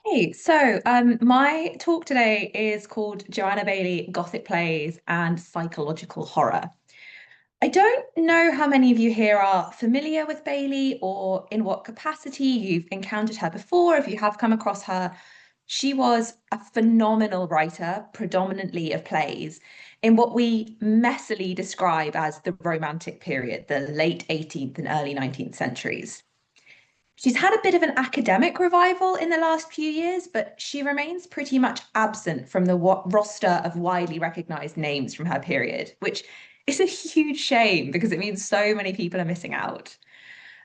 Hey, my talk today is called Joanna Baillie, Gothic Plays and Psychological Horror. I don't know how many of you here are familiar with Baillie or in what capacity you've encountered her before, if you have come across her. She was a phenomenal writer, predominantly of plays, in what we messily describe as the Romantic period, the late 18th and early 19th centuries. She's had a bit of an academic revival in the last few years, but she remains pretty much absent from the roster of widely recognized names from her period, which is a huge shame because it means so many people are missing out.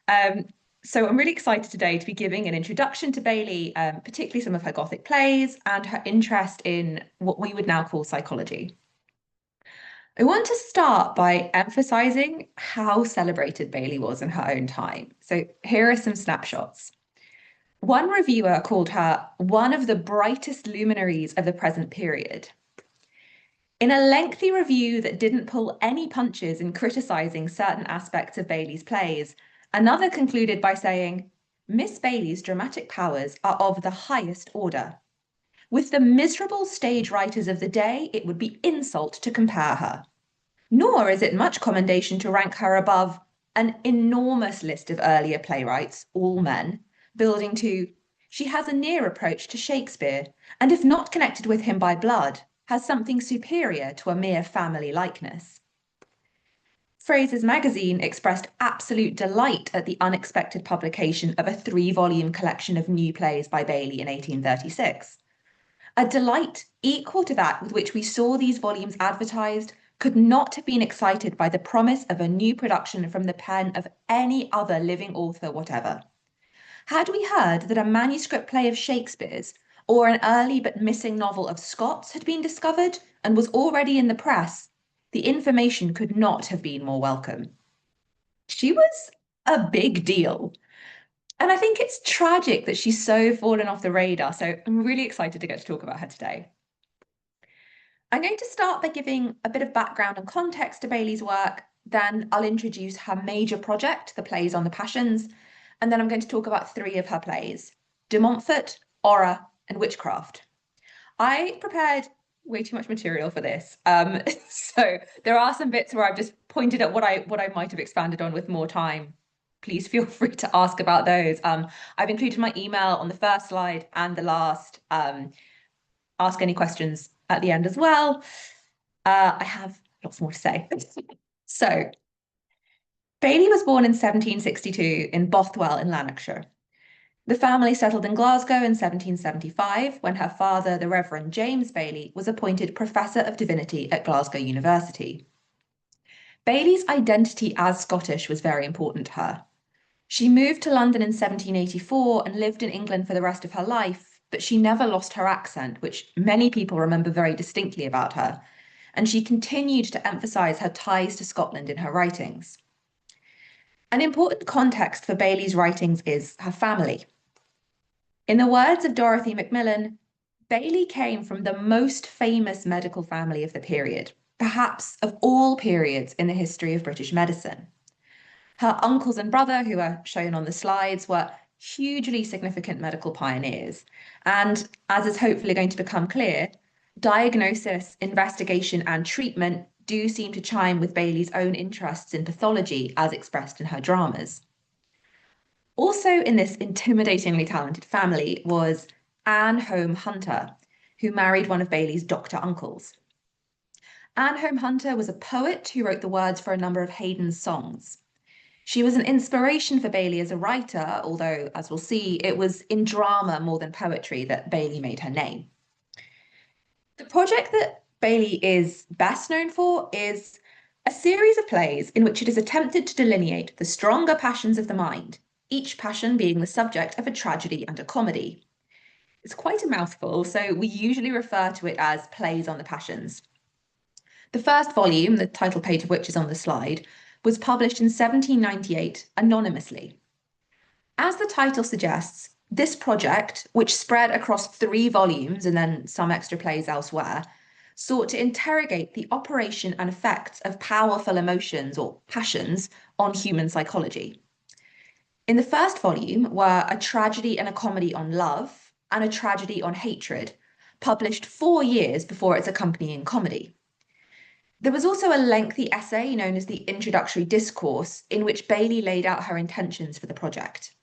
Um, so I'm really excited today to be giving an introduction to Baillie, particularly some of her Gothic plays and her interest in what we would now call psychology. I want to start by emphasizing how celebrated Baillie was in her own time. So here are some snapshots. One reviewer called her one of the brightest luminaries of the present period. In a lengthy review that didn't pull any punches in criticizing certain aspects of Baillie's plays, another concluded by saying, Miss Baillie's dramatic powers are of the highest order. With the miserable stage writers of the day, it would be insult to compare her. Nor is it much commendation to rank her above an enormous list of earlier playwrights, all men, building to, she has a near approach to Shakespeare, and if not connected with him by blood, has something superior to a mere family likeness. Fraser's magazine expressed absolute delight at the unexpected publication of a 3-volume collection of new plays by Baillie in 1836. A delight equal to that with which we saw these volumes advertised could not have been excited by the promise of a new production from the pen of any other living author whatever. Had we heard that a manuscript play of Shakespeare's or an early but missing novel of Scott's had been discovered and was already in the press, the information could not have been more welcome. She was a big deal. And I think it's tragic that she's so fallen off the radar. So I'm really excited to get to talk about her today. I'm going to start by giving a bit of background and context to Baillie's work. Then I'll introduce her major project, the plays on the Passions. And then I'm going to talk about 3 of her plays, De Montfort, Aura, and Witchcraft. I prepared way too much material for this. So there are some bits where I've just pointed at what I might have expanded on with more time. Please feel free to ask about those. I've included my email on the first slide and the last. Ask any questions at the end as well. I have lots more to say. So, Baillie was born in 1762 in Bothwell in Lanarkshire. The family settled in Glasgow in 1775 when her father, the Reverend James Baillie, was appointed Professor of Divinity at Glasgow University. Baillie's identity as Scottish was very important to her. She moved to London in 1784 and lived in England for the rest of her life, but she never lost her accent, which many people remember very distinctly about her, and she continued to emphasise her ties to Scotland in her writings. An important context for Baillie's writings is her family. In the words of Dorothy Macmillan, Baillie came from the most famous medical family of the period, perhaps of all periods in the history of British medicine. Her uncles and brother, who are shown on the slides, were hugely significant medical pioneers. And as is hopefully going to become clear, diagnosis, investigation, and treatment do seem to chime with Baillie's own interests in pathology as expressed in her dramas. Also in this intimidatingly talented family was Anne Home Hunter, who married one of Baillie's doctor uncles. Anne Home Hunter was a poet who wrote the words for a number of Haydn's songs. She was an inspiration for Baillie as a writer, although, as we'll see, it was in drama more than poetry that Baillie made her name. The project that Baillie is best known for is a series of plays in which it is attempted to delineate the stronger passions of the mind, each passion being the subject of a tragedy and a comedy. It's quite a mouthful, so we usually refer to it as plays on the passions. The first volume, the title page of which is on the slide, was published in 1798 anonymously. As the title suggests, this project, which spread across 3 volumes and then some extra plays elsewhere, sought to interrogate the operation and effects of powerful emotions or passions on human psychology. In the first volume were a tragedy and a comedy on love, and A Tragedy on Hatred, published 4 years before its accompanying comedy. There was also a lengthy essay known as the Introductory Discourse, in which Baillie laid out her intentions for the project.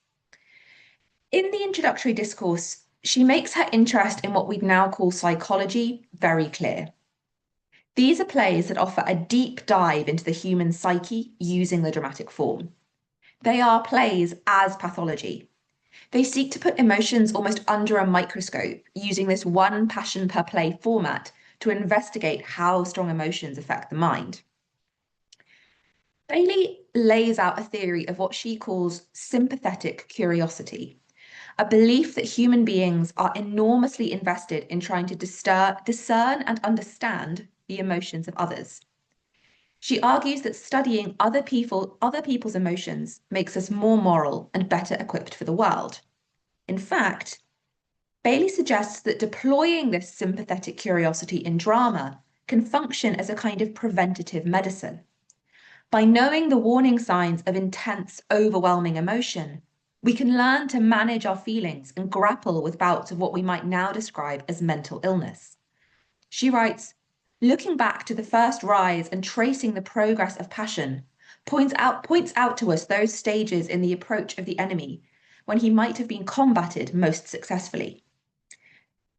In the Introductory Discourse, she makes her interest in what we'd now call psychology very clear. These are plays that offer a deep dive into the human psyche using the dramatic form. They are plays as pathology. They seek to put emotions almost under a microscope, using this one passion per play format to investigate how strong emotions affect the mind. Baillie lays out a theory of what she calls sympathetic curiosity, a belief that human beings are enormously invested in trying to discern and understand the emotions of others. She argues that studying other people's emotions makes us more moral and better equipped for the world. In fact, Baillie suggests that deploying this sympathetic curiosity in drama can function as a kind of preventative medicine. By knowing the warning signs of intense, overwhelming emotion, we can learn to manage our feelings and grapple with bouts of what we might now describe as mental illness. She writes, looking back to the first rise and tracing the progress of passion points out to us those stages in the approach of the enemy when he might have been combated most successfully.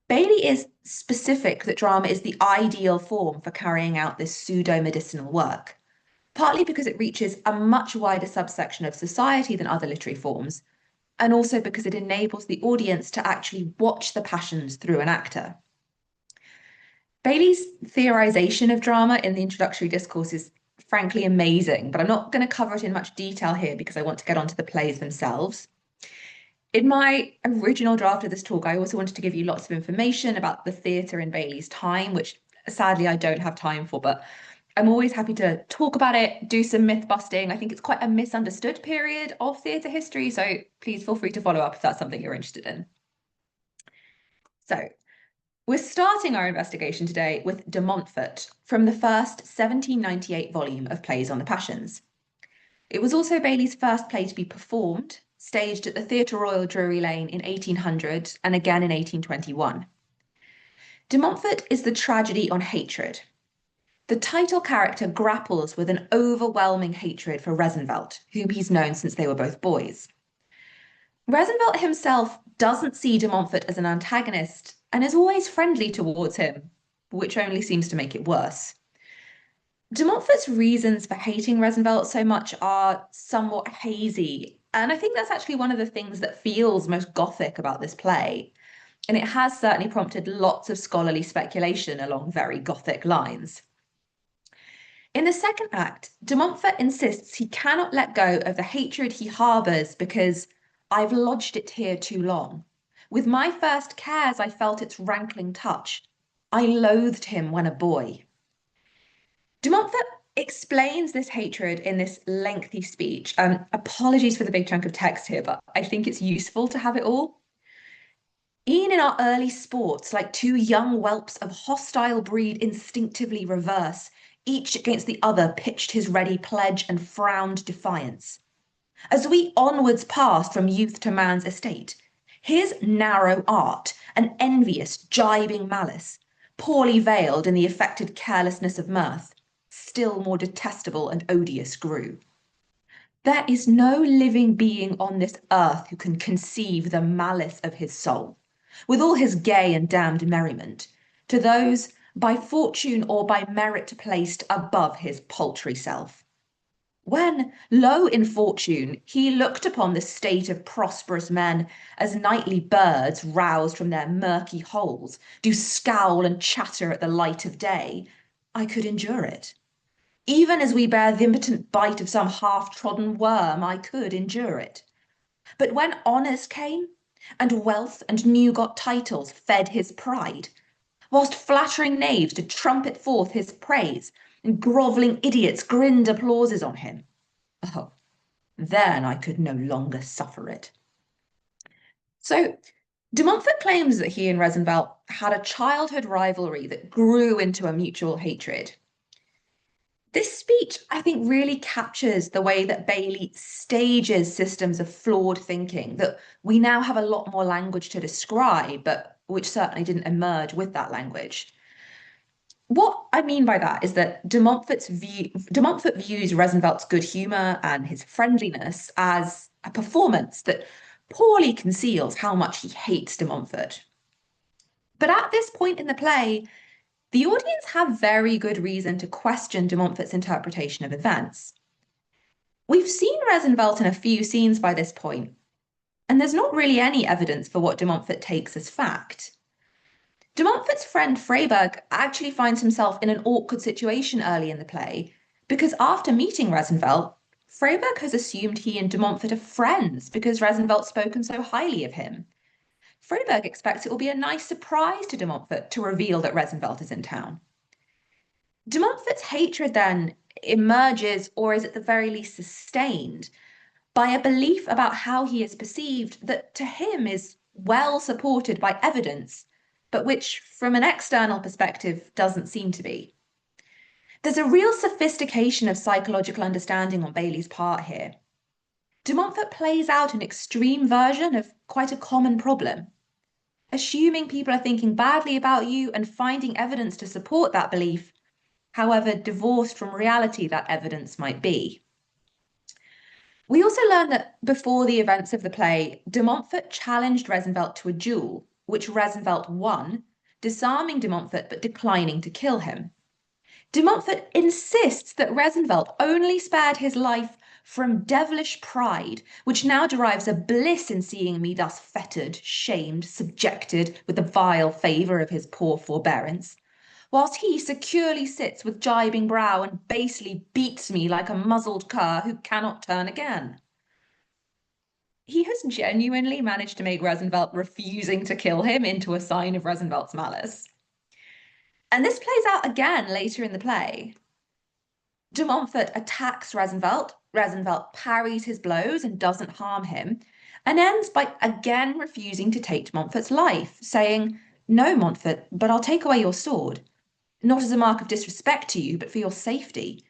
Baillie is specific that drama is the ideal form for carrying out this pseudo-medicinal work, partly because it reaches a much wider subsection of society than other literary forms, and also because it enables the audience to actually watch the passions through an actor. Baillie's theorization of drama in the introductory discourse is frankly amazing, but I'm not going to cover it in much detail here because I want to get onto the plays themselves. In my original draft of this talk, I also wanted to give you lots of information about the theatre in Baillie's time, which sadly I don't have time for, but I'm always happy to talk about it, do some myth busting. I think it's quite a misunderstood period of theatre history, so please feel free to follow up if that's something you're interested in. So, we're starting our investigation today with De Montfort from the first 1798 volume of Plays on the Passions. It was also Baillie's first play to be performed, staged at the Theatre Royal Drury Lane in 1800 and again in 1821. De Montfort is the tragedy on hatred. The title character grapples with an overwhelming hatred for Rosenwelt, whom he's known since they were both boys. Rosenwelt himself doesn't see de Montfort as an antagonist and is always friendly towards him, which only seems to make it worse. De Montfort's reasons for hating Rosenwelt so much are somewhat hazy, and I think that's actually one of the things that feels most Gothic about this play, and it has certainly prompted lots of scholarly speculation along very Gothic lines. In the second act, de Montfort insists he cannot let go of the hatred he harbours because I've lodged it here too long. With my first cares, I felt its rankling touch. I loathed him when a boy. De Montfort explains this hatred in this lengthy speech. Apologies for the big chunk of text here, but I think it's useful to have it all. E'en in our early sports, like two young whelps of hostile breed instinctively reverse, each against the other pitched his ready pledge and frowned defiance. As we onwards passed from youth to man's estate, his narrow art, an envious, gibing malice, poorly veiled in the affected carelessness of mirth, still more detestable and odious grew. There is no living being on this earth who can conceive the malice of his soul, with all his gay and damned merriment, to those by fortune or by merit placed above his paltry self. When, low in fortune, he looked upon the state of prosperous men as nightly birds roused from their murky holes do scowl and chatter at the light of day, I could endure it. Even as we bear the impotent bite of some half-trodden worm, I could endure it. But when honours came, and wealth and new-got titles fed his pride, whilst flattering knaves did trumpet forth his praise, and grovelling idiots grinned applauses on him, oh, then I could no longer suffer it. So, de Montfort claims that he and Rosenwelt had a childhood rivalry that grew into a mutual hatred. This speech, I think, really captures the way that Baillie stages systems of flawed thinking that we now have a lot more language to describe, but which certainly didn't emerge with that language. What I mean by that is that De Montfort views Rosenvelt's good humour and his friendliness as a performance that poorly conceals how much he hates De Montfort. But at this point in the play, the audience have very good reason to question de Montfort's interpretation of events. We've seen Rosenvelt in a few scenes by this point, and there's not really any evidence for what de Montfort takes as fact. De Montfort's friend Freyberg actually finds himself in an awkward situation early in the play, because after meeting Rosenvelt, Freyberg has assumed he and de Montfort are friends because Rosenvelt's spoken so highly of him. Freyberg expects it will be a nice surprise to de Montfort to reveal that Rosenvelt is in town. De Montfort's hatred then emerges, or is at the very least sustained, by a belief about how he is perceived that to him is well supported by evidence, but which from an external perspective doesn't seem to be. There's a real sophistication of psychological understanding on Baillie's part here. De Montfort plays out an extreme version of quite a common problem. Assuming people are thinking badly about you and finding evidence to support that belief, however divorced from reality that evidence might be. We also learn that before the events of the play, de Montfort challenged Rosenvelt to a duel, which Rosenvelt won, disarming de Montfort but declining to kill him. De Montfort insists that Rosenvelt only spared his life from devilish pride, which now derives a bliss in seeing me thus fettered, shamed, subjected with the vile favour of his poor forbearance, whilst he securely sits with gibing brow and basely beats me like a muzzled cur who cannot turn again. He has genuinely managed to make Rosenvelt refusing to kill him into a sign of Rosenvelt's malice. And this plays out again later in the play. De Montfort attacks Rosenvelt, Rosenvelt parries his blows and doesn't harm him, and ends by again refusing to take de Montfort's life, saying, "No, Montfort, but I'll take away your sword. Not as a mark of disrespect to you, but for your safety.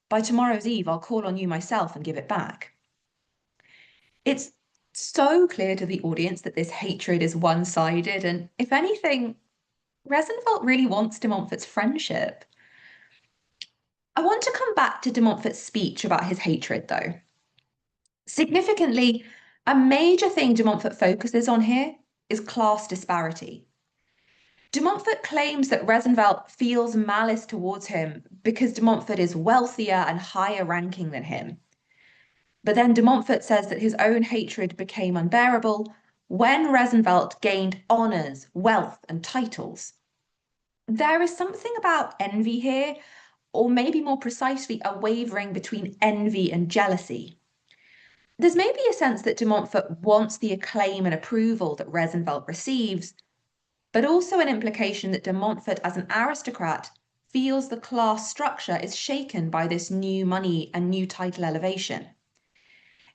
By tomorrow's eve, I'll call on you myself and give it back." It's so clear to the audience that this hatred is one-sided, and if anything, Rosenvelt really wants de Montfort's friendship. I want to come back to de Montfort's speech about his hatred, though. Significantly, a major thing de Montfort focuses on here is class disparity. De Montfort claims that Rosenvelt feels malice towards him because de Montfort is wealthier and higher ranking than him. But then de Montfort says that his own hatred became unbearable when Rosenvelt gained honours, wealth, and titles. There is something about envy here, or maybe more precisely, a wavering between envy and jealousy. There's maybe a sense that de Montfort wants the acclaim and approval that Rosenvelt receives, but also an implication that de Montfort, as an aristocrat, feels the class structure is shaken by this new money and new title elevation.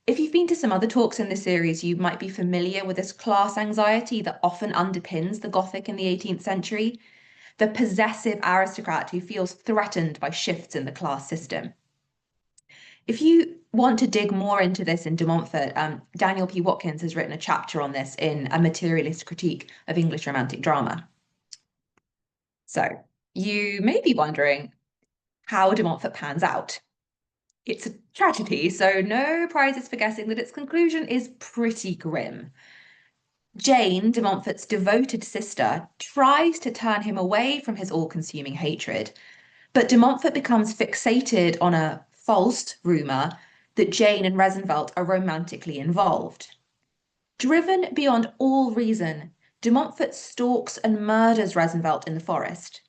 If you've been to some other talks in this series, you might be familiar with this class anxiety that often underpins the Gothic in the 18th century, the possessive aristocrat who feels threatened by shifts in the class system. If you want to dig more into this in de Montfort, Daniel P. Watkins has written a chapter on this in A Materialist Critique of English Romantic Drama. So you may be wondering how de Montfort pans out. It's a tragedy, so no prizes for guessing that its conclusion is pretty grim. Jane, de Montfort's devoted sister, tries to turn him away from his all-consuming hatred, but de Montfort becomes fixated on a false rumour that Jane and Rosenvelt are romantically involved. Driven beyond all reason, de Montfort stalks and murders Rosenvelt in the forest.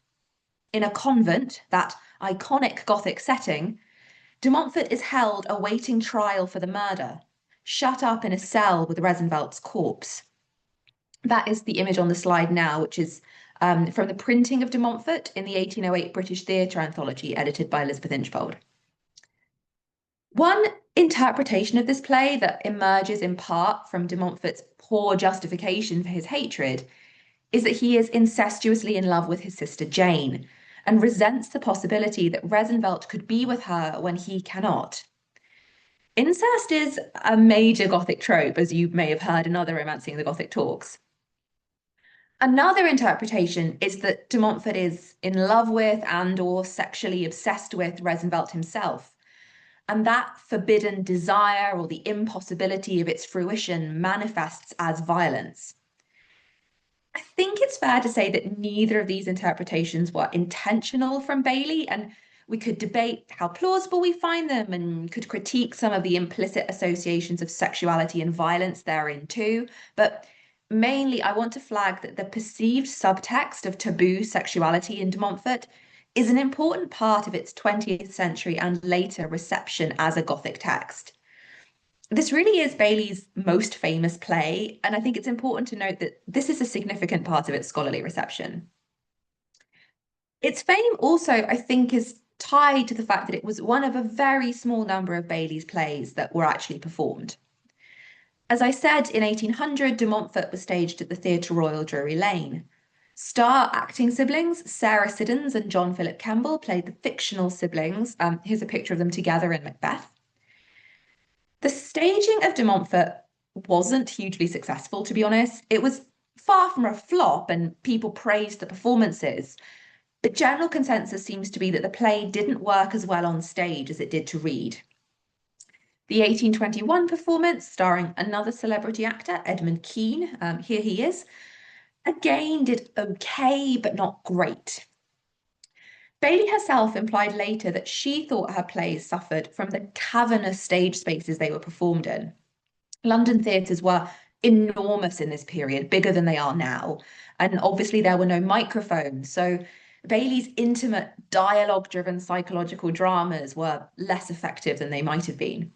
In a convent, that iconic Gothic setting, de Montfort is held awaiting trial for the murder, shut up in a cell with Rosenvelt's corpse. That is the image on the slide now, which is from the printing of de Montfort in the 1808 British Theatre Anthology, edited by Elizabeth Inchbold. One interpretation of this play that emerges in part from de Montfort's poor justification for his hatred is that he is incestuously in love with his sister Jane, and resents the possibility that Resenvelt could be with her when he cannot. Incest is a major Gothic trope, as you may have heard in other Romancing the Gothic talks. Another interpretation is that de Montfort is in love with and or sexually obsessed with Resenvelt himself, and that forbidden desire or the impossibility of its fruition manifests as violence. I think it's fair to say that neither of these interpretations were intentional from Baillie, and we could debate how plausible we find them and could critique some of the implicit associations of sexuality and violence therein too. But mainly, I want to flag that the perceived subtext of taboo sexuality in de Montfort is an important part of its 20th century and later reception as a Gothic text. This really is Baillie's most famous play, and I think it's important to note that this is a significant part of its scholarly reception. Its fame also, I think, is tied to the fact that it was one of a very small number of Baillie's plays that were actually performed. As I said, in 1800, de Montfort was staged at the Theatre Royal, Drury Lane. Star acting siblings, Sarah Siddons and John Philip Kemble, played the fictional siblings. Here's a picture of them together in Macbeth. The staging of de Montfort wasn't hugely successful, to be honest. It was far from a flop, and people praised the performances. But general consensus seems to be that the play didn't work as well on stage as it did to read. The 1821 performance, starring another celebrity actor, Edmund Kean, here he is, again did okay, but not great. Baillie herself implied later that she thought her plays suffered from the cavernous stage spaces they were performed in. London theatres were enormous in this period, bigger than they are now, and obviously there were no microphones, so Baillie's intimate, dialogue-driven psychological dramas were less effective than they might have been.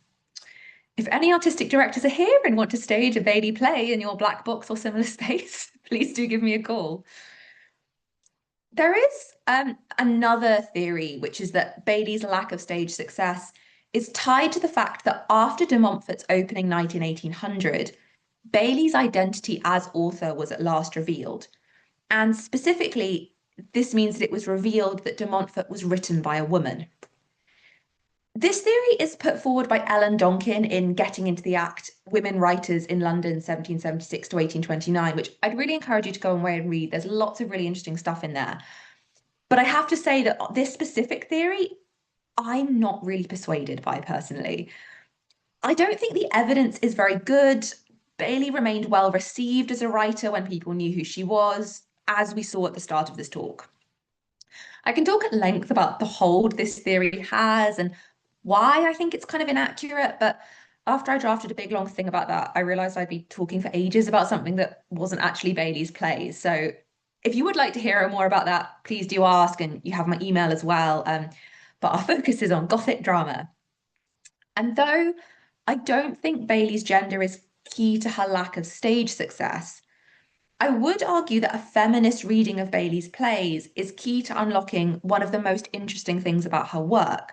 If any artistic directors are here and want to stage a Baillie play in your black box or similar space, please do give me a call. There is another theory, which is that Baillie's lack of stage success is tied to the fact that after de Montfort's opening night in 1800, Baillie's identity as author was at last revealed. And specifically, this means that it was revealed that de Montfort was written by a woman. This theory is put forward by Ellen Donkin in Getting into the Act, Women Writers in London, 1776 to 1829, which I'd really encourage you to go away and read. There's lots of really interesting stuff in there. But I have to say that this specific theory, I'm not really persuaded by personally. I don't think the evidence is very good. Baillie remained well received as a writer when people knew who she was, as we saw at the start of this talk. I can talk at length about the hold this theory has and why I think it's kind of inaccurate, but after I drafted a big long thing about that, I realized I'd be talking for ages about something that wasn't actually Baillie's plays. So if you would like to hear more about that, please do ask, and you have my email as well. But our focus is on Gothic drama. And though I don't think Baillie's gender is key to her lack of stage success, I would argue that a feminist reading of Baillie's plays is key to unlocking one of the most interesting things about her work.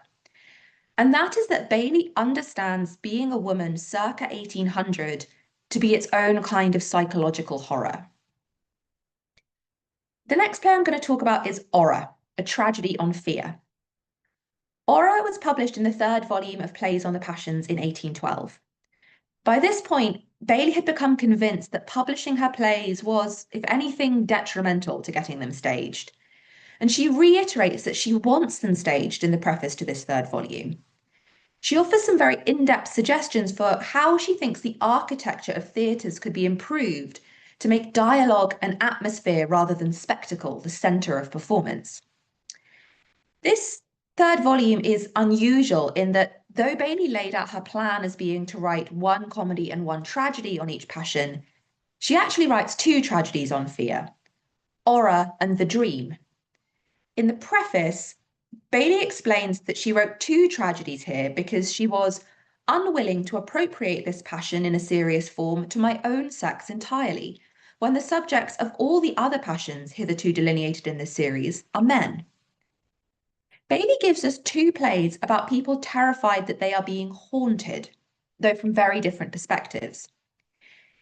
And that is that Baillie understands being a woman circa 1800 to be its own kind of psychological horror. The next play I'm going to talk about is Horror, a tragedy on fear. Horror was published in the third volume of Plays on the Passions in 1812. By this point, Baillie had become convinced that publishing her plays was, if anything, detrimental to getting them staged. And she reiterates that she wants them staged in the preface to this third volume. She offers some very in-depth suggestions for how she thinks the architecture of theatres could be improved to make dialogue and atmosphere rather than spectacle the centre of performance. This third volume is unusual in that though Baillie laid out her plan as being to write one comedy and one tragedy on each passion, she actually writes two tragedies on fear, Horror and The Dream. In the preface, Baillie explains that she wrote two tragedies here because she was unwilling to appropriate this passion in a serious form to my own sex entirely, when the subjects of all the other passions hitherto delineated in this series are men. Baillie gives us two plays about people terrified that they are being haunted, though from very different perspectives.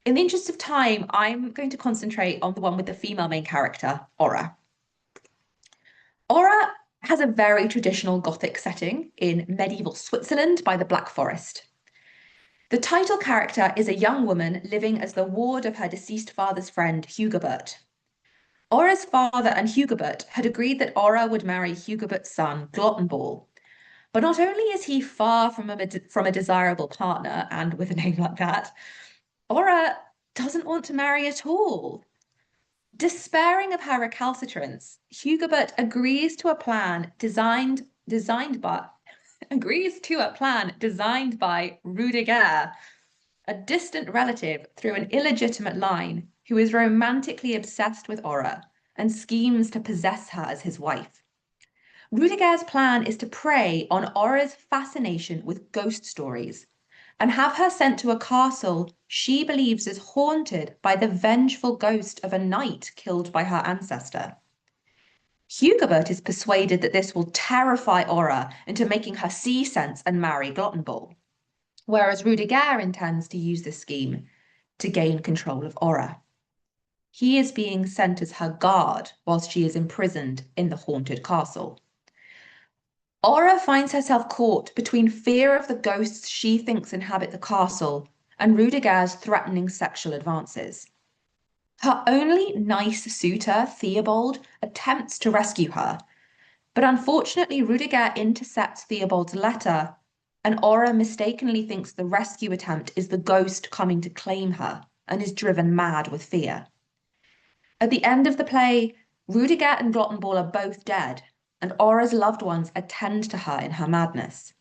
In the interest of time, I'm going to concentrate on the one with the female main character, Horror. Horror has a very traditional Gothic setting in medieval Switzerland by the Black Forest. The title character is a young woman living as the ward of her deceased father's friend, Hugobert. Ora's father and Hugobert had agreed that Ora would marry Hugobert's son, Glottenball. But not only is he far from a desirable partner, and with a name like that, Ora doesn't want to marry at all. Despairing of her recalcitrance, Hugobert agrees to a plan designed by Rudiger, a distant relative through an illegitimate line who is romantically obsessed with Ora and schemes to possess her as his wife. Rudiger's plan is to prey on Ora's fascination with ghost stories and have her sent to a castle she believes is haunted by the vengeful ghost of a knight killed by her ancestor. Hugobert is persuaded that this will terrify Ora into making her see sense and marry Glottenball, whereas Rudiger intends to use this scheme to gain control of Ora. He is being sent as her guard whilst she is imprisoned in the haunted castle. Ora finds herself caught between fear of the ghosts she thinks inhabit the castle and Rudiger's threatening sexual advances. Her only nice suitor, Theobald, attempts to rescue her, but unfortunately Rudiger intercepts Theobald's letter and Ora mistakenly thinks the rescue attempt is the ghost coming to claim her and is driven mad with fear. At the end of the play, Rudiger and Glottenball are both dead, and Ora's loved ones attend to her in her madness.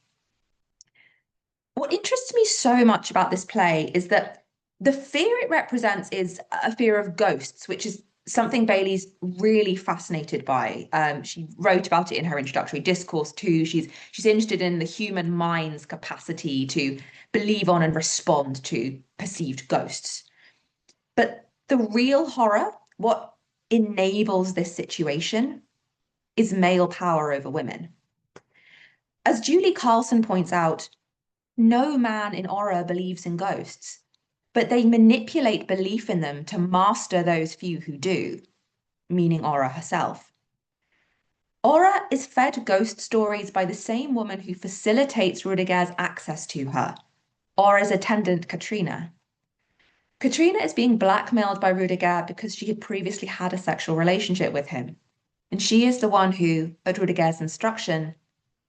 What interests me so much about this play is that the fear it represents is a fear of ghosts, which is something Baillie's really fascinated by. She wrote about it in her introductory discourse too. She's interested in the human mind's capacity to believe on and respond to perceived ghosts. But the real horror, what enables this situation, is male power over women. As Julie Carlson points out, no man in Ora believes in ghosts, but they manipulate belief in them to master those few who do, meaning Ora herself. Ora is fed ghost stories by the same woman who facilitates Rudiger's access to her, Ora's attendant Katrina. Katrina is being blackmailed by Rudiger because she had previously had a sexual relationship with him, and she is the one who, at Rudiger's instruction,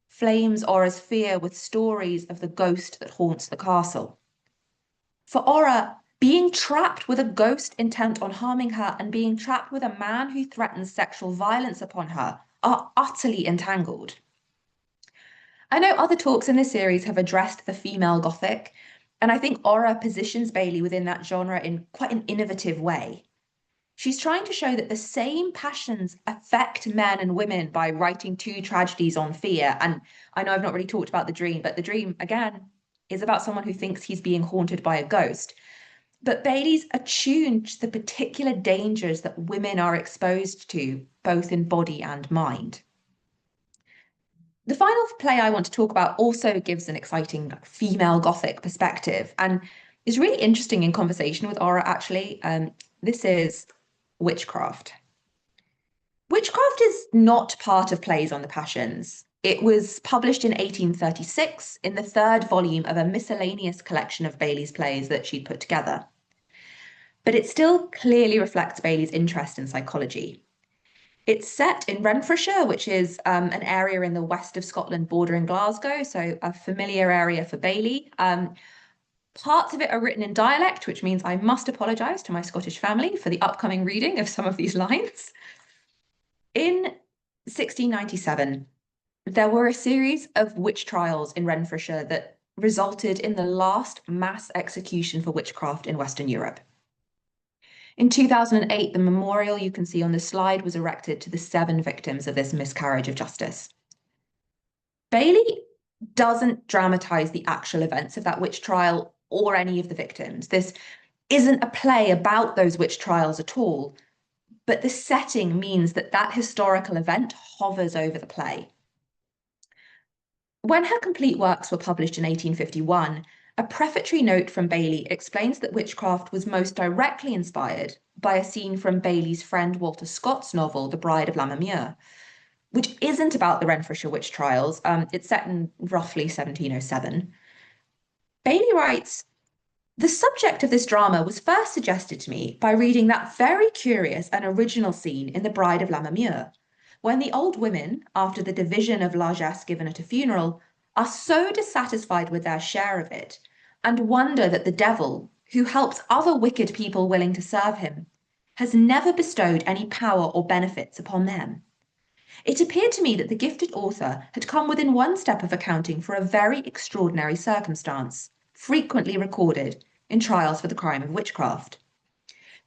flames Ora's fear with stories of the ghost that haunts the castle. For Ora, being trapped with a ghost intent on harming her and being trapped with a man who threatens sexual violence upon her are utterly entangled. I know other talks in this series have addressed the female Gothic, and I think Ora positions Baillie within that genre in quite an innovative way. She's trying to show that the same passions affect men and women by writing two tragedies on fear. And I know I've not really talked about the dream, but the dream, again, is about someone who thinks he's being haunted by a ghost. But Baillie's attuned to the particular dangers that women are exposed to, both in body and mind. The final play I want to talk about also gives an exciting female Gothic perspective and is really interesting in conversation with Ora, actually. This is Witchcraft. Witchcraft is not part of Plays on the Passions. It was published in 1836 in the third volume of a miscellaneous collection of Baillie's plays that she'd put together. But it still clearly reflects Baillie's interest in psychology. It's set in Renfrewshire, which is an area in the west of Scotland bordering Glasgow, so a familiar area for Baillie. Parts of it are written in dialect, which means I must apologise to my Scottish family for the upcoming reading of some of these lines. In 1697, there were a series of witch trials in Renfrewshire that resulted in the last mass execution for witchcraft in Western Europe. In 2008, the memorial you can see on this slide was erected to the 7 victims of this miscarriage of justice. Baillie doesn't dramatise the actual events of that witch trial or any of the victims. This isn't a play about those witch trials at all, but the setting means that that historical event hovers over the play. When her complete works were published in 1851, a prefatory note from Baillie explains that Witchcraft was most directly inspired by a scene from Baillie's friend Walter Scott's novel, The Bride of Lammermuir. which isn't about the Renfrewshire witch trials. It's set in roughly 1707. Baillie writes, the subject of this drama was first suggested to me by reading that very curious and original scene in The Bride of Lammermuir, when the old women, after the division of largesse given at a funeral, are so dissatisfied with their share of it, and wonder that the devil, who helps other wicked people willing to serve him, has never bestowed any power or benefits upon them. It appeared to me that the gifted author had come within one step of accounting for a very extraordinary circumstance, frequently recorded in trials for the crime of witchcraft.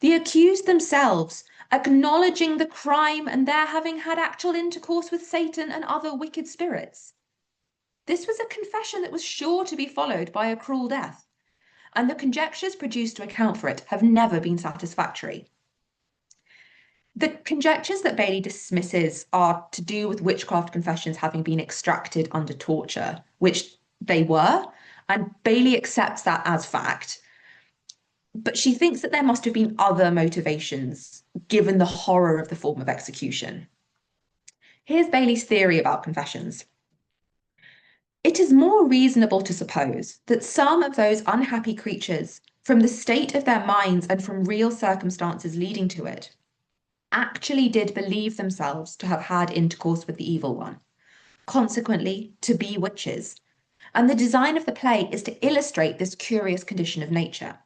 The accused themselves acknowledging the crime and their having had actual intercourse with Satan and other wicked spirits. This was a confession that was sure to be followed by a cruel death, and the conjectures produced to account for it have never been satisfactory. The conjectures that Baillie dismisses are to do with witchcraft confessions having been extracted under torture, which they were, and Baillie accepts that as fact. But she thinks that there must have been other motivations, given the horror of the form of execution. Here's Baillie's theory about confessions. It is more reasonable to suppose that some of those unhappy creatures, from the state of their minds and from real circumstances leading to it, actually did believe themselves to have had intercourse with the evil one, consequently to be witches, and the design of the play is to illustrate this curious condition of nature.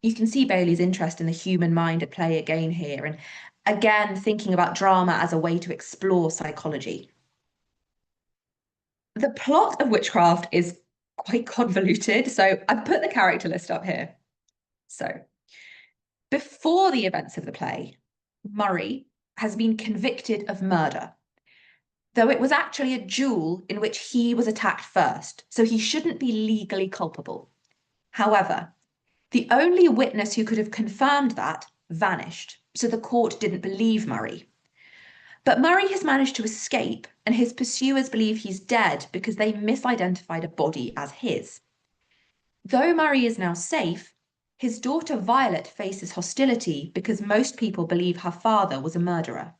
You can see Baillie's interest in the human mind at play again here, and again thinking about drama as a way to explore psychology. The plot of witchcraft is quite convoluted, so I've put the character list up here. So, before the events of the play, Murray has been convicted of murder, though it was actually a duel in which he was attacked first, so he shouldn't be legally culpable. However, the only witness who could have confirmed that vanished, so the court didn't believe Murray. But Murray has managed to escape, and his pursuers believe he's dead because they misidentified a body as his. Though Murray is now safe, his daughter Violet faces hostility because most people believe her father was a murderer.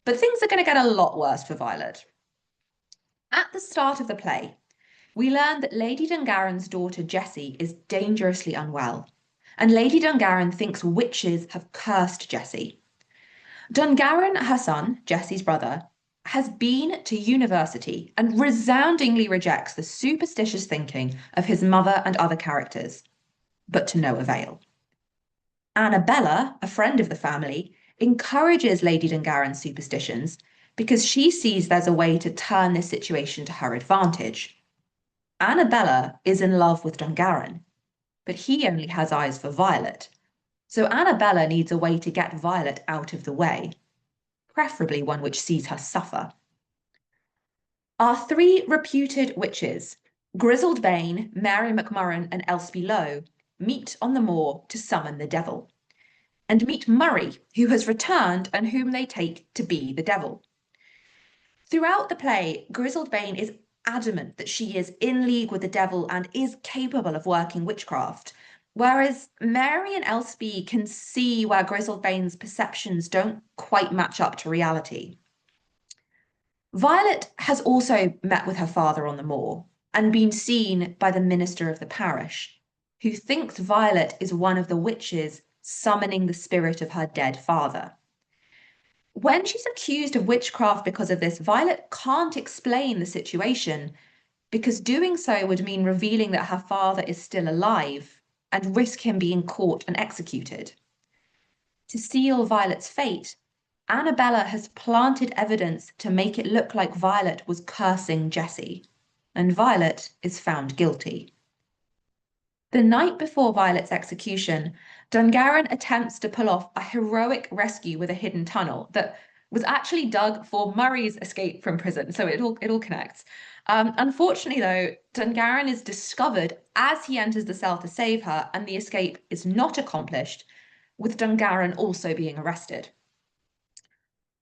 But things are going to get a lot worse for Violet. At the start of the play, we learn that Lady Dungarron's daughter Jessie is dangerously unwell, and Lady Dungarron thinks witches have cursed Jessie. Dungarron, her son, Jessie's brother, has been to university and resoundingly rejects the superstitious thinking of his mother and other characters, but to no avail. Annabella, a friend of the family, encourages Lady Dungarron's superstitions because she sees there's a way to turn this situation to her advantage. Annabella is in love with Dungarron, but he only has eyes for Violet. So Annabella needs a way to get Violet out of the way, preferably one which sees her suffer. Our three reputed witches, Grizzled Vane, Mary McMurran, and Elspie Lowe, meet on the moor to summon the devil, and meet Murray, who has returned and whom they take to be the devil. Throughout the play, Grizzled Vane is adamant that she is in league with the devil and is capable of working witchcraft, whereas Mary and Elspie can see where Grizzled Vane's perceptions don't quite match up to reality. Violet has also met with her father on the moor and been seen by the minister of the parish, who thinks Violet is one of the witches summoning the spirit of her dead father. When she's accused of witchcraft because of this, Violet can't explain the situation because doing so would mean revealing that her father is still alive and risk him being caught and executed. To seal Violet's fate, Annabella has planted evidence to make it look like Violet was cursing Jessie, and Violet is found guilty. The night before Violet's execution, Dungarron attempts to pull off a heroic rescue with a hidden tunnel that was actually dug for Murray's escape from prison, so it all connects. Unfortunately, though, Dungarron is discovered as he enters the cell to save her, and the escape is not accomplished, with Dungarron also being arrested.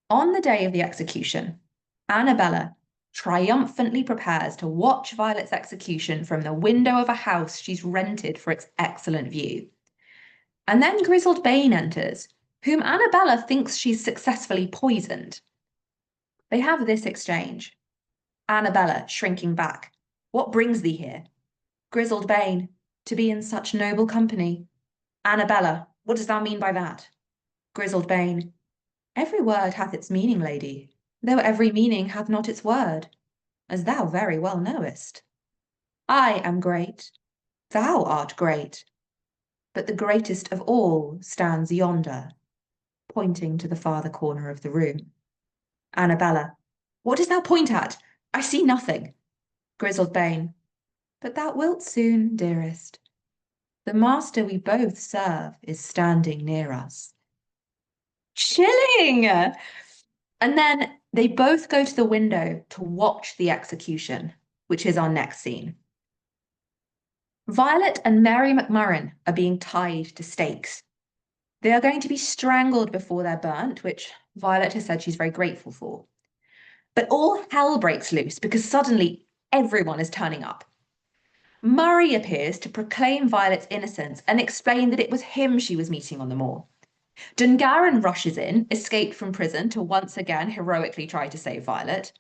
On the day of the execution, Annabella triumphantly prepares to watch Violet's execution from the window of a house she's rented for its excellent view. And then Grizzled Vane enters, whom Annabella thinks she's successfully poisoned. They have this exchange. Annabella shrinking back. What brings thee here? Grizzled Bane, to be in such noble company. Annabella, what dost thou mean by that? Grizzled Bane, every word hath its meaning, lady, though every meaning hath not its word, as thou very well knowest. I am great, thou art great, but the greatest of all stands yonder, pointing to the farther corner of the room. Annabella, what dost thou point at? I see nothing. Grizzled Bane, but thou wilt soon, dearest. The master we both serve is standing near us. Chilling! And then they both go to the window to watch the execution, which is our next scene. Violet and Mary McMurrin are being tied to stakes. They are going to be strangled before they're burnt, which Violet has said she's very grateful for. But all hell breaks loose because suddenly everyone is turning up. Murray appears to proclaim Violet's innocence and explain that it was him she was meeting on the moor. Dungarron rushes in, escaped from prison to once again heroically try to save Violet.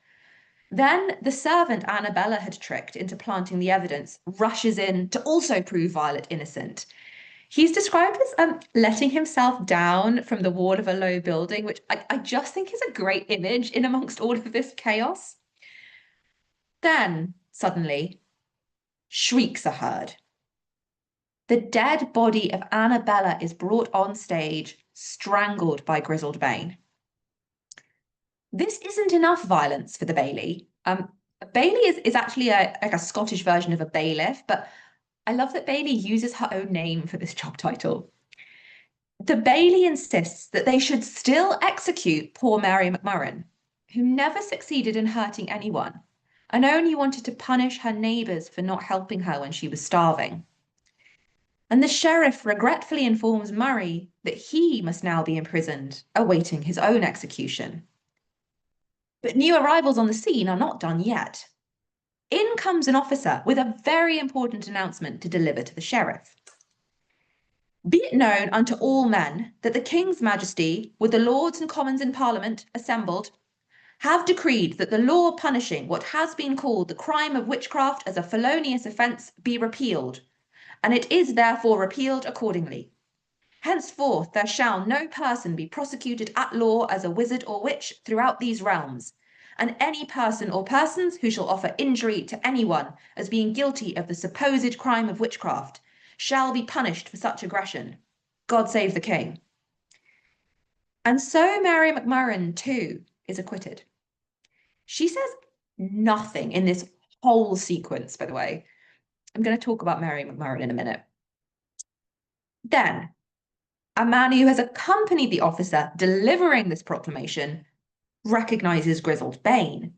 Then the servant Annabella had tricked into planting the evidence rushes in to also prove Violet innocent. He's described as letting himself down from the wall of a low building, which I just think is a great image in amongst all of this chaos. Then, suddenly, shrieks are heard. The dead body of Annabella is brought on stage, strangled by Grizzled Bane. This isn't enough violence for the Baillie. Baillie is actually like a Scottish version of a bailiff, but I love that Baillie uses her own name for this job title. The Baillie insists that they should still execute poor Mary McMurrin, who never succeeded in hurting anyone, and only wanted to punish her neighbours for not helping her when she was starving. And the sheriff regretfully informs Murray that he must now be imprisoned, awaiting his own execution. But new arrivals on the scene are not done yet. In comes an officer with a very important announcement to deliver to the sheriff. Be it known unto all men that the King's Majesty, with the Lords and Commons in Parliament assembled, have decreed that the law punishing what has been called the crime of witchcraft as a felonious offence be repealed, and it is therefore repealed accordingly. Henceforth there shall no person be prosecuted at law as a wizard or witch throughout these realms, and any person or persons who shall offer injury to anyone as being guilty of the supposed crime of witchcraft shall be punished for such aggression. God save the king. And so Mary McMurrin, too, is acquitted. She says nothing in this whole sequence, by the way. I'm going to talk about Mary McMurrin in a minute. Then, a man who has accompanied the officer delivering this proclamation recognizes Grizzled Bane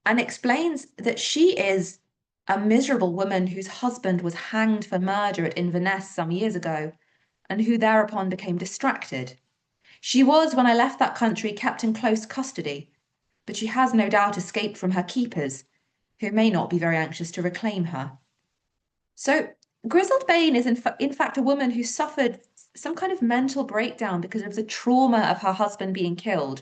and explains that she is a miserable woman whose husband was hanged for murder at Inverness some years ago and who thereupon became distracted. She was, when I left that country, kept in close custody, but she has no doubt escaped from her keepers, who may not be very anxious to reclaim her. So Grizzled Bane is in fact a woman who suffered some kind of mental breakdown because of the trauma of her husband being killed.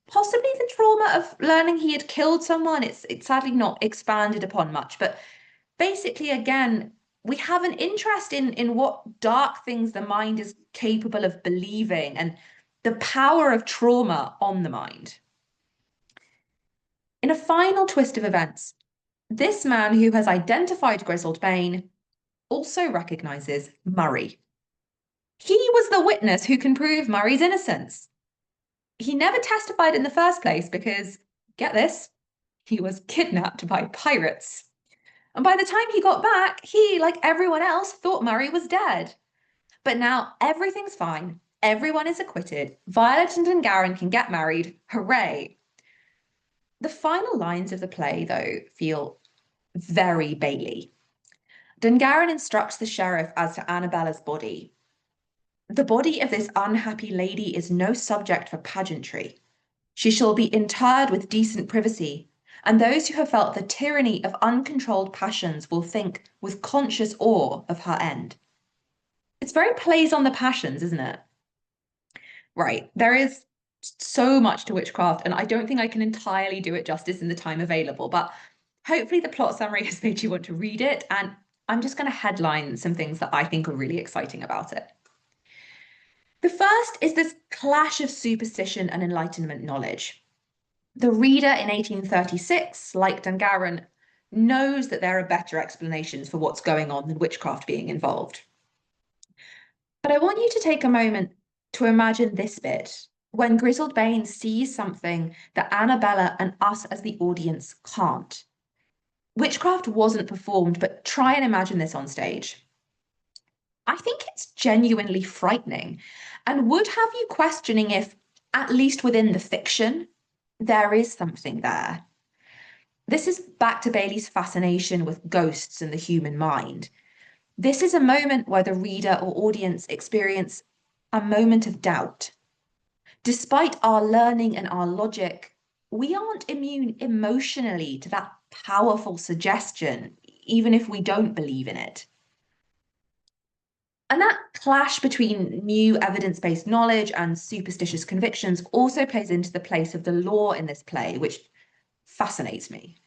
Possibly the trauma of learning he had killed someone. It's sadly not expanded upon much, but basically, again, we have an interest in what dark things the mind is capable of believing and the power of trauma on the mind. In a final twist of events, this man who has identified Grizzled Bane also recognizes Murray. He was the witness who can prove Murray's innocence. He never testified in the first place because, get this, he was kidnapped by pirates. And by the time he got back, he, like everyone else, thought Murray was dead. But now everything's fine. Everyone is acquitted. Violet and Dungarron can get married. Hooray. The final lines of the play, though, feel very Baillie. Dungarron instructs the sheriff as to Annabella's body. The body of this unhappy lady is no subject for pageantry. She shall be interred with decent privacy, and those who have felt the tyranny of uncontrolled passions will think with conscious awe of her end. It's very plays on the passions, isn't it? Right, there is so much to witchcraft, and I don't think I can entirely do it justice in the time available, but hopefully the plot summary has made you want to read it, and I'm just going to headline some things that I think are really exciting about it. The first is this clash of superstition and Enlightenment knowledge. The reader in 1836, like Dungarron, knows that there are better explanations for what's going on than witchcraft being involved. But I want you to take a moment to imagine this bit, when Grizzled Bane sees something that Annabella and us as the audience can't. Witchcraft wasn't performed, but try and imagine this on stage. I think it's genuinely frightening and would have you questioning if, at least within the fiction, there is something there. This is back to Baillie's fascination with ghosts and the human mind. This is a moment where the reader or audience experience a moment of doubt. Despite our learning and our logic, we aren't immune emotionally to that powerful suggestion, even if we don't believe in it. And that clash between new evidence-based knowledge and superstitious convictions also plays into the place of the law in this play, which fascinates me.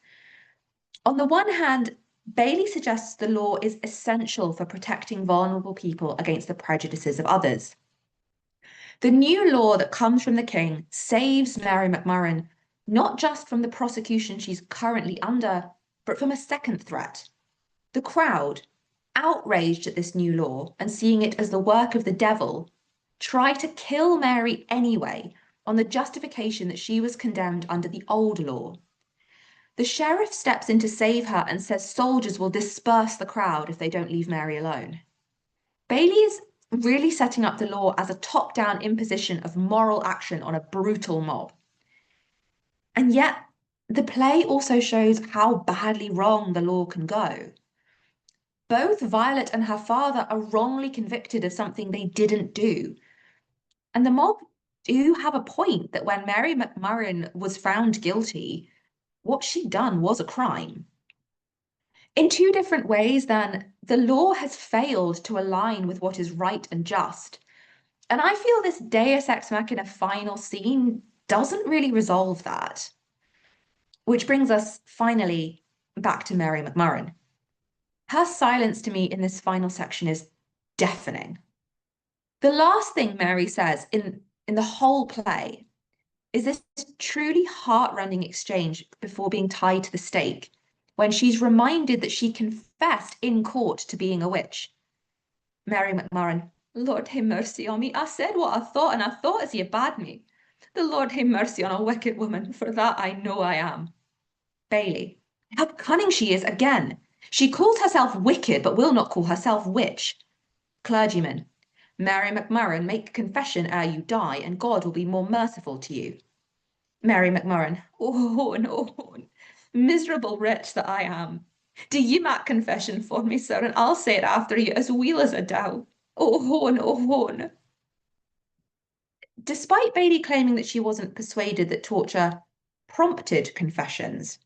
On the one hand, Baillie suggests the law is essential for protecting vulnerable people against the prejudices of others. The new law that comes from the king saves Mary McMurrin not just from the prosecution she's currently under, but from a second threat. The crowd, outraged at this new law and seeing it as the work of the devil, try to kill Mary anyway on the justification that she was condemned under the old law. The sheriff steps in to save her and says soldiers will disperse the crowd if they don't leave Mary alone. Baillie is really setting up the law as a top-down imposition of moral action on a brutal mob. And yet, the play also shows how badly wrong the law can go. Both Violet and her father are wrongly convicted of something they didn't do. And the mob do have a point that when Mary McMurrin was found guilty, what she'd done was a crime. In two different ways, then, the law has failed to align with what is right and just. And I feel this Deus Ex Machina final scene doesn't really resolve that. Which brings us, finally, back to Mary McMurrin. Her silence to me in this final section is deafening. The last thing Mary says in the whole play is this truly heart-rending exchange before being tied to the stake, when she's reminded that she confessed in court to being a witch. Mary McMurrin, Lord have mercy on me. I said what I thought, and I thought as you bade me. The Lord have mercy on a wicked woman, for that I know I am. Baillie, how cunning she is again. She calls herself wicked, but will not call herself witch. Clergyman, Mary McMurrin, make confession ere you die, and God will be more merciful to you. Mary McMurrin, oh, no, miserable wretch that I am. Do ye mak confession for me, sir, and I'll say it after you as weel as a dow. Oh, hone, oh, hone. Despite Baillie claiming that she wasn't persuaded that torture prompted confessions,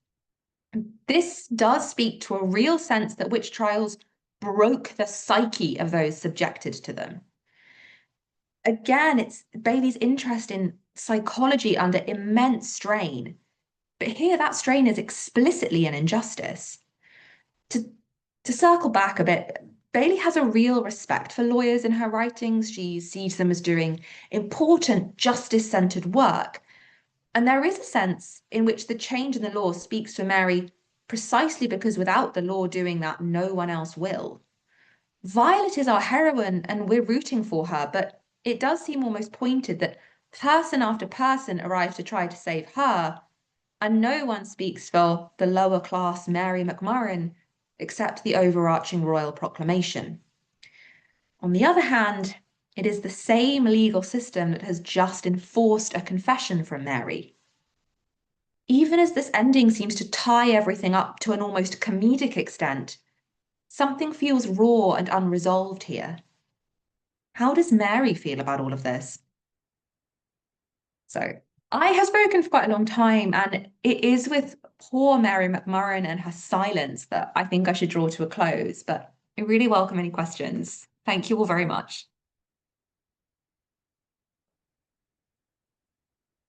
this does speak to a real sense that witch trials broke the psyche of those subjected to them. Again, it's Baillie's interest in psychology under immense strain, but here that strain is explicitly an injustice. To circle back a bit, Baillie has a real respect for lawyers in her writings. She sees them as doing important justice-centered work. And there is a sense in which the change in the law speaks for Mary precisely because without the law doing that, no one else will. Violet is our heroine and we're rooting for her, but it does seem almost pointed that person after person arrives to try to save her, and no one speaks for the lower class Mary McMurrin, except the overarching royal proclamation. On the other hand, it is the same legal system that has just enforced a confession from Mary. Even as this ending seems to tie everything up to an almost comedic extent, something feels raw and unresolved here. How does Mary feel about all of this? So I have spoken for quite a long time, and it is with poor Mary McMurrin and her silence that I think I should draw to a close, but I really welcome any questions. Thank you all very much.